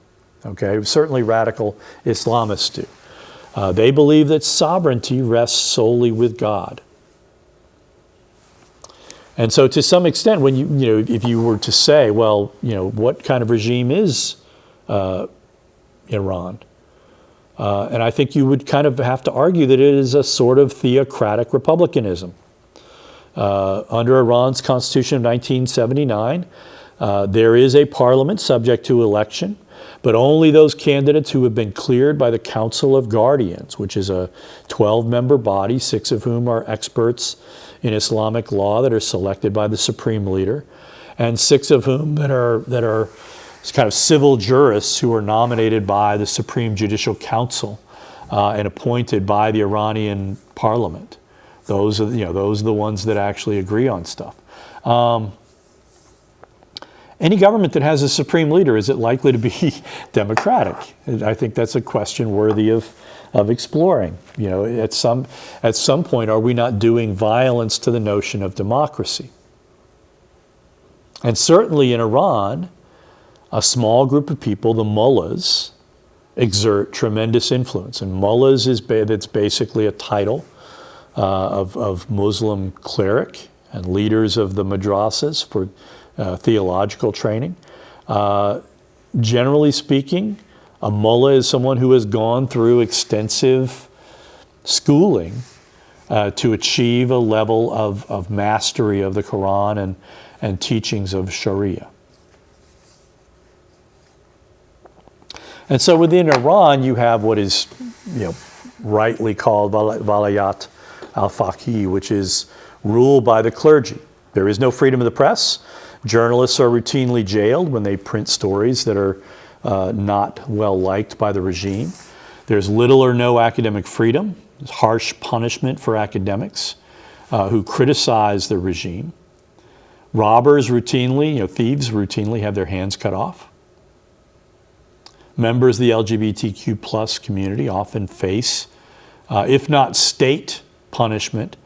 Okay, certainly radical Islamists do. They believe that sovereignty rests solely with God. And so to some extent, when if you were to say, well, what kind of regime is Iran? And I think you would kind of have to argue that it is a sort of theocratic republicanism. Under Iran's constitution of 1979, there is a parliament subject to election, but only those candidates who have been cleared by the Council of Guardians, which is a 12-member body, 6 of whom are experts in Islamic law that are selected by the supreme leader, and 6 of whom that are kind of civil jurists who are nominated by the Supreme Judicial Council and appointed by the Iranian parliament. Those are the ones that actually agree on stuff. Any government that has a supreme leader, is it likely to be democratic? I think that's a question worthy of exploring. At some point, are we not doing violence to the notion of democracy? And certainly in Iran, a small group of people, the mullahs, exert tremendous influence. And mullahs that's basically a title of Muslim cleric and leaders of the madrasas for theological training. Generally speaking, a mullah is someone who has gone through extensive schooling to achieve a level of mastery of the Quran and teachings of Sharia. And so within Iran, you have what is rightly called Walayat al-Faqih, which is ruled by the clergy. There is no freedom of the press. Journalists are routinely jailed when they print stories that are not well liked by the regime. There's little or no academic freedom. There's harsh punishment for academics who criticize the regime. Robbers routinely, thieves routinely have their hands cut off. Members of the LGBTQ plus community often face, if not state punishment,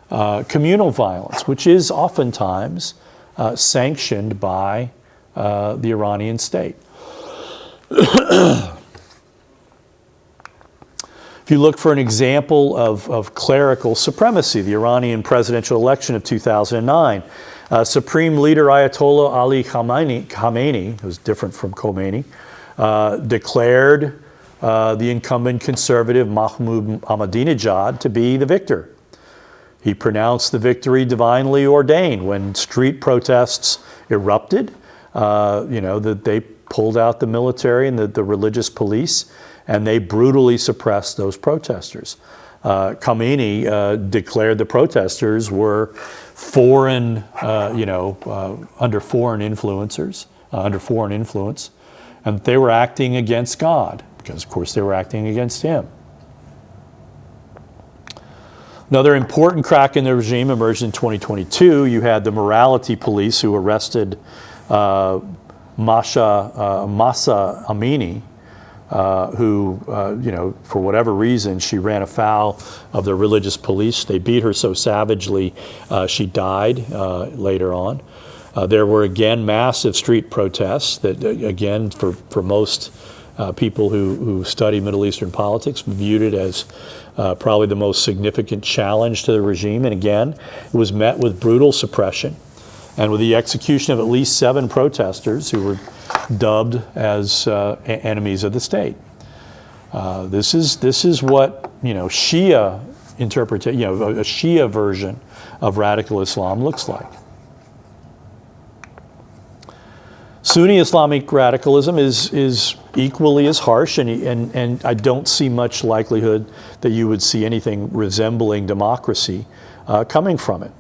communal violence, which is oftentimes sanctioned by the Iranian state. If you look for an example of clerical supremacy, the Iranian presidential election of 2009, Supreme Leader Ayatollah Ali Khamenei, who's different from Khomeini, declared the incumbent conservative Mahmoud Ahmadinejad to be the victor. He pronounced the victory divinely ordained. When street protests erupted, that they pulled out the military and the religious police, and they brutally suppressed those protesters. Khamenei declared the protesters were foreign, under foreign influence, and they were acting against God, because of course they were acting against him. Another important crack in the regime emerged in 2022. You had the morality police who arrested Mahsa Amini, who, for whatever reason, she ran afoul of the religious police. They beat her so savagely she died later on. There were again massive street protests that, again, for most people who study Middle Eastern politics, viewed it as probably the most significant challenge to the regime. And again, it was met with brutal suppression and with the execution of at least 7 protesters who were dubbed as enemies of the state. This is what Shia interpretation, a Shia version of radical Islam looks like. Sunni Islamic radicalism is equally as harsh, and I don't see much likelihood that you would see anything resembling democracy coming from it.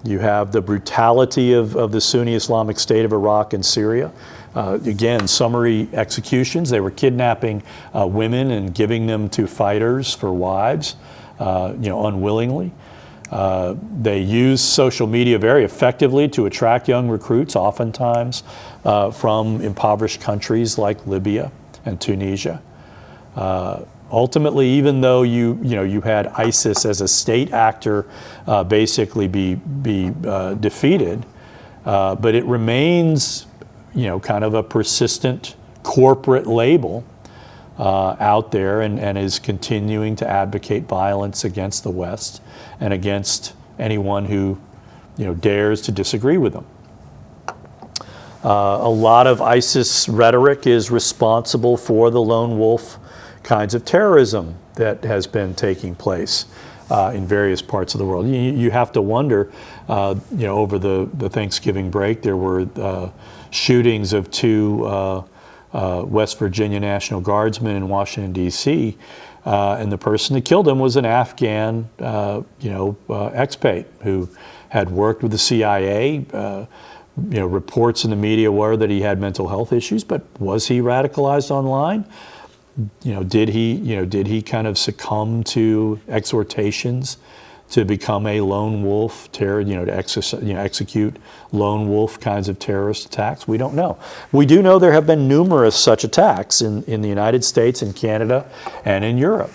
You have the brutality of the Sunni Islamic State of Iraq and Syria. Again, summary executions. They were kidnapping women and giving them to fighters for wives, unwillingly. They use social media very effectively to attract young recruits, oftentimes from impoverished countries like Libya and Tunisia. Ultimately, even though you had ISIS as a state actor basically be defeated, but it remains kind of a persistent corporate label out there, and is continuing to advocate violence against the West and against anyone who dares to disagree with them. A lot of ISIS rhetoric is responsible for the lone wolf kinds of terrorism that has been taking place in various parts of the world. You have to wonder, over the Thanksgiving break, there were shootings of 2 West Virginia National Guardsmen in Washington, D.C., and the person that killed him was an Afghan, expat who had worked with the CIA. Reports in the media were that he had mental health issues, but was he radicalized online? Did he kind of succumb to exhortations to become a lone wolf terror, to execute lone wolf kinds of terrorist attacks? We don't know. We do know there have been numerous such attacks in the United States, in Canada, and in Europe.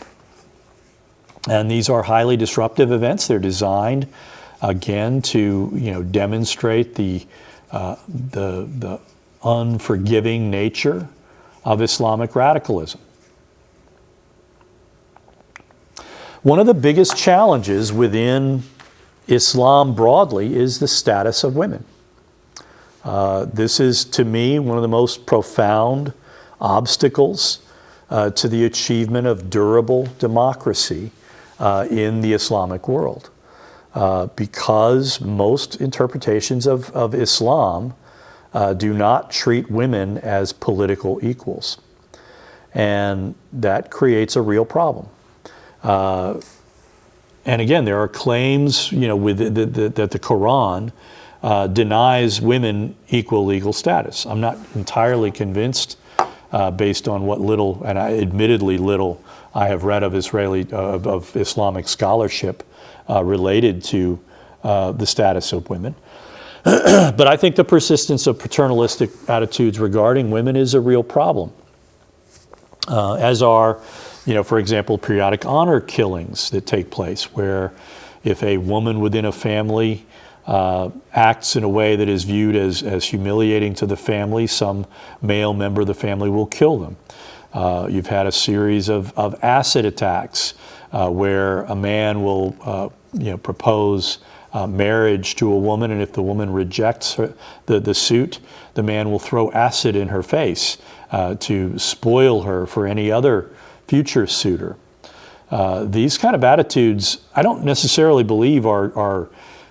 And these are highly disruptive events. They're designed, again, to demonstrate the unforgiving nature of Islamic radicalism. One of the biggest challenges within Islam broadly is the status of women. This is, to me, one of the most profound obstacles to the achievement of durable democracy in the Islamic world. Because most interpretations of Islam do not treat women as political equals. And that creates a real problem. And again, there are claims, that the Quran denies women equal legal status. I'm not entirely convinced, based on what little, and admittedly little, I have read of of Islamic scholarship related to the status of women. But I think the persistence of paternalistic attitudes regarding women is a real problem, as are For example, periodic honor killings that take place, where if a woman within a family acts in a way that is viewed as humiliating to the family, some male member of the family will kill them. You've had a series of acid attacks where a man will propose marriage to a woman, and if the woman rejects the suit, the man will throw acid in her face to spoil her for any other future suitor. These kind of attitudes, I don't necessarily believe are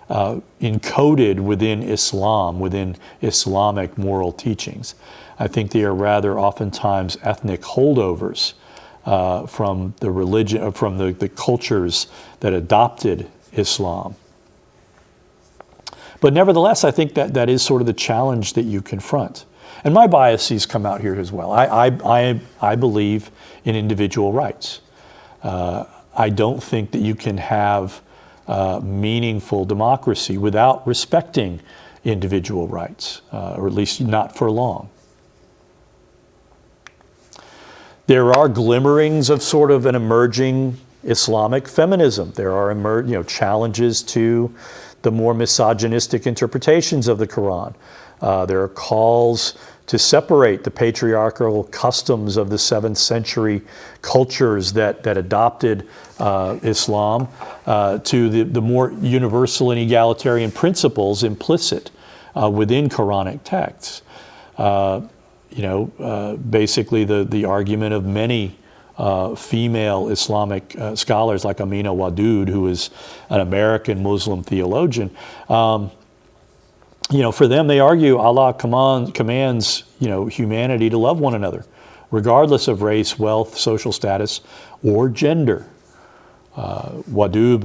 encoded within Islam, within Islamic moral teachings. I think they are rather oftentimes ethnic holdovers from the religion, from the cultures that adopted Islam. But nevertheless, I think that is sort of the challenge that you confront. And my biases come out here as well. I believe in individual rights. I don't think that you can have meaningful democracy without respecting individual rights, or at least not for long. There are glimmerings of sort of an emerging Islamic feminism. There are challenges to the more misogynistic interpretations of the Quran. There are calls to separate the patriarchal customs of the 7th century cultures that adopted Islam to the more universal and egalitarian principles implicit within Quranic texts. Basically the argument of many female Islamic scholars like Amina Wadud, who is an American Muslim theologian. For them, they argue Allah commands humanity to love one another, regardless of race, wealth, social status, or gender. Wadub,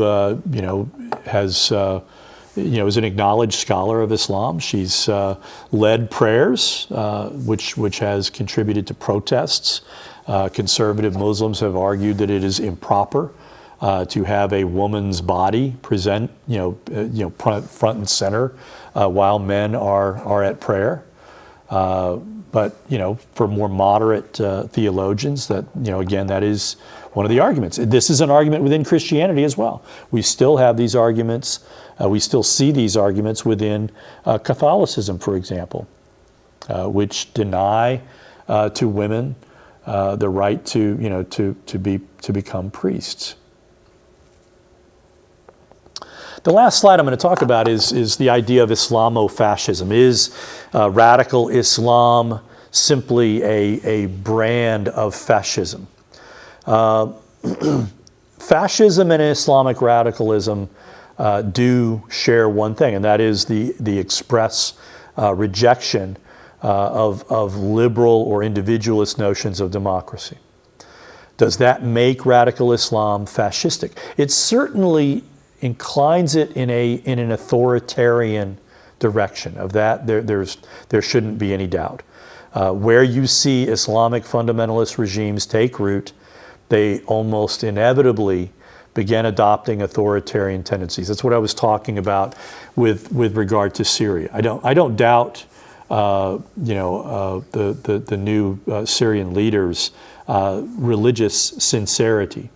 is an acknowledged scholar of Islam. She's led prayers, which has contributed to protests. Conservative Muslims have argued that it is improper to have a woman's body present, front and center while men are at prayer. But for more moderate theologians, again, that is one of the arguments. This is an argument within Christianity as well. We still have these arguments. We still see these arguments within Catholicism, for example, which deny to women the right to become priests. The last slide I'm going to talk about is the idea of Islamofascism. Is radical Islam simply a brand of fascism? Fascism and Islamic radicalism do share one thing, and that is the express rejection of liberal or individualist notions of democracy. Does that make radical Islam fascistic? It certainly inclines it in an authoritarian direction. Of that, there shouldn't be any doubt. Where you see Islamic fundamentalist regimes take root, they almost inevitably began adopting authoritarian tendencies. That's what I was talking about with regard to Syria. I don't doubt the new Syrian leaders' religious sincerity.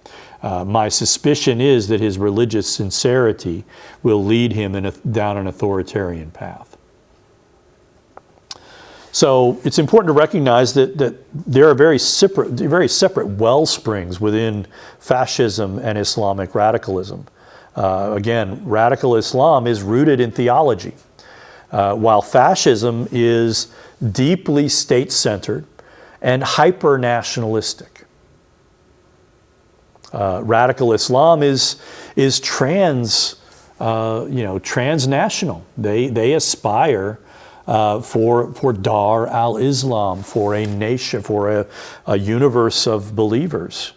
My suspicion is that his religious sincerity will lead him down an authoritarian path. So it's important to recognize that there are very separate well springs within fascism and Islamic radicalism. Again, radical Islam is rooted in theology, while fascism is deeply state-centered and hyper-nationalistic. Radical Islam is transnational. They aspire for Dar al-Islam, for a nation, for a universe of believers.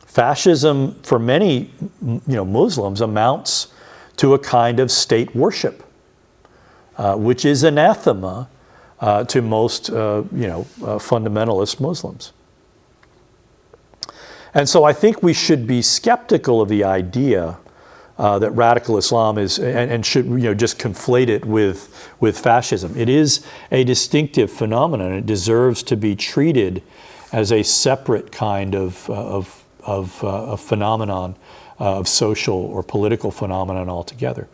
Fascism, for many Muslims, amounts to a kind of state worship, which is anathema to most fundamentalist Muslims. And so I think we should be skeptical of the idea that radical Islam is, and should just conflate it with fascism. It is a distinctive phenomenon. It deserves to be treated as a separate kind of a phenomenon, of social or political phenomenon altogether.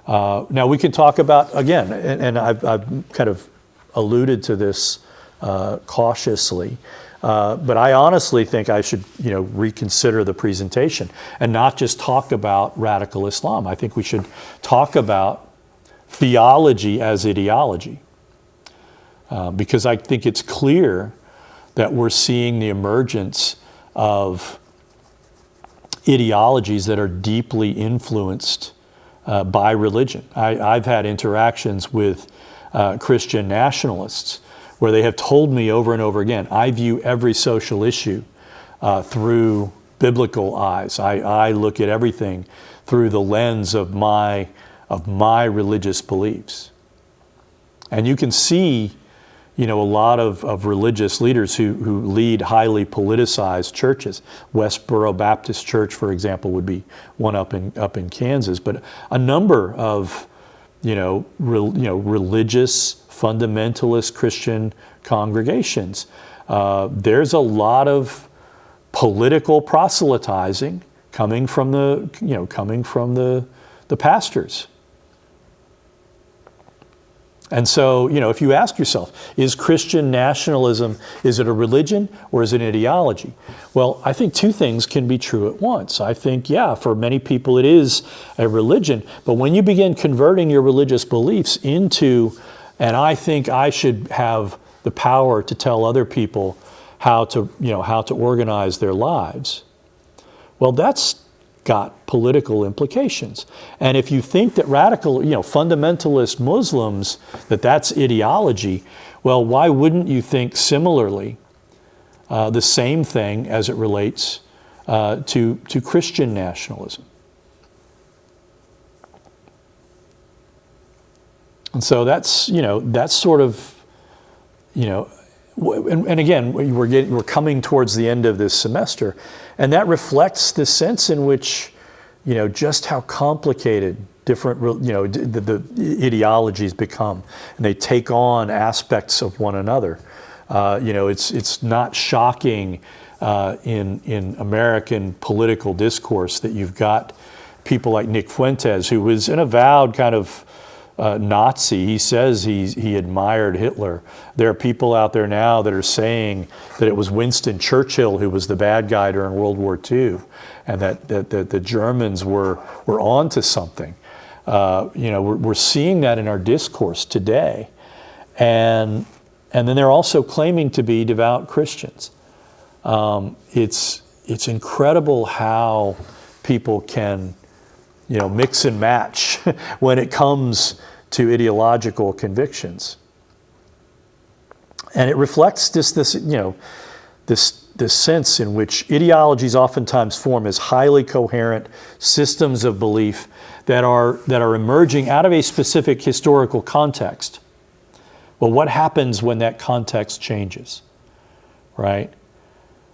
Now we can talk about, again, and I've kind of alluded to this cautiously, but I honestly think I should, reconsider the presentation and not just talk about radical Islam. I think we should talk about theology as ideology, because I think it's clear that we're seeing the emergence of ideologies that are deeply influenced by religion. I've had interactions with Christian nationalists where they have told me over and over again, I view every social issue through biblical eyes. I look at everything through the lens of my religious beliefs. And you can see, a lot of religious leaders who lead highly politicized churches. Westboro Baptist Church, for example, would be one up in Kansas. But a number of, religious, fundamentalist Christian congregations. There's a lot of political proselytizing coming from the pastors. And so, if you ask yourself, is Christian nationalism, is it a religion or is it an ideology? Well, I think two things can be true at once. I think, for many people it is a religion, but when you begin converting your religious beliefs into, and I think I should have the power to tell other people how to organize their lives, well, that's got political implications. And if you think that radical, fundamentalist Muslims, that's ideology, well, why wouldn't you think similarly the same thing as it relates to Christian nationalism? And so that's sort of, and again, we're coming towards the end of this semester, and that reflects the sense in which, just how complicated different, the ideologies become, and they take on aspects of one another. It's not shocking in American political discourse that you've got people like Nick Fuentes, who was an avowed kind of Nazi. He says he admired Hitler. There are people out there now that are saying that it was Winston Churchill who was the bad guy during World War II, and that the Germans were onto something. We're seeing that in our discourse today, and then they're also claiming to be devout Christians. It's incredible how people can mix and match when it comes to ideological convictions. And it reflects this sense in which ideologies oftentimes form as highly coherent systems of belief that are emerging out of a specific historical context. Well, what happens when that context changes, right?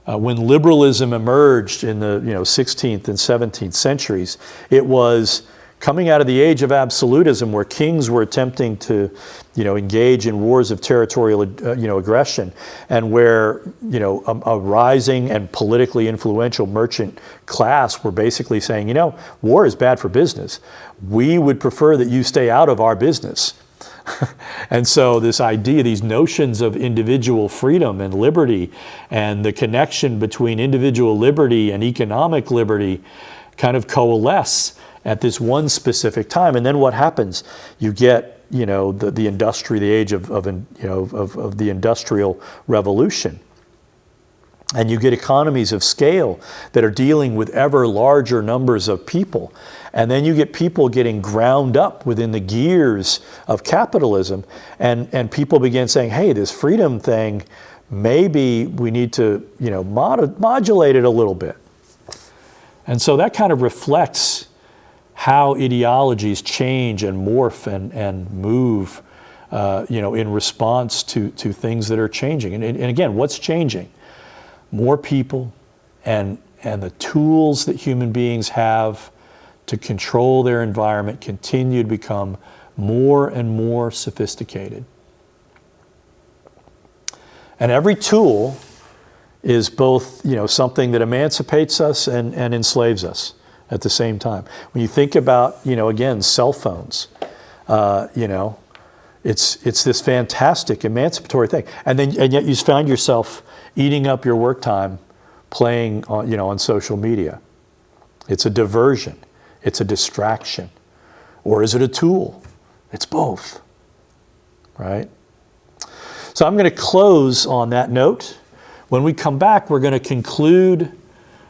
When liberalism emerged in the 16th and 17th centuries, it was coming out of the age of absolutism, where kings were attempting to engage in wars of territorial aggression, and where a rising and politically influential merchant class were basically saying, war is bad for business. We would prefer that you stay out of our business. And so this idea, these notions of individual freedom and liberty, and the connection between individual liberty and economic liberty, kind of coalesce at this one specific time. And then what happens? You get the age of the Industrial Revolution. And you get economies of scale that are dealing with ever larger numbers of people. And then you get people getting ground up within the gears of capitalism. And people begin saying, hey, this freedom thing, maybe we need to modulate it a little bit. And so that kind of reflects how ideologies change and morph and move in response to things that are changing. And again, what's changing? More people and the tools that human beings have to control their environment continue to become more and more sophisticated. And every tool is both, something that emancipates us and enslaves us at the same time. When you think about, again, cell phones, it's this fantastic emancipatory thing, and yet you find yourself eating up your work time playing on social media. It's a diversion. It's a distraction. Or is it a tool? It's both, right? So I'm going to close on that note. When we come back, we're going to conclude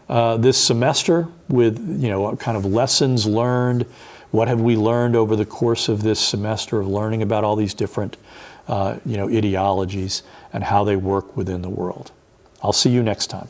this semester with, kind of lessons learned. What have we learned over the course of this semester of learning about all these different, ideologies and how they work within the world? I'll see you next time.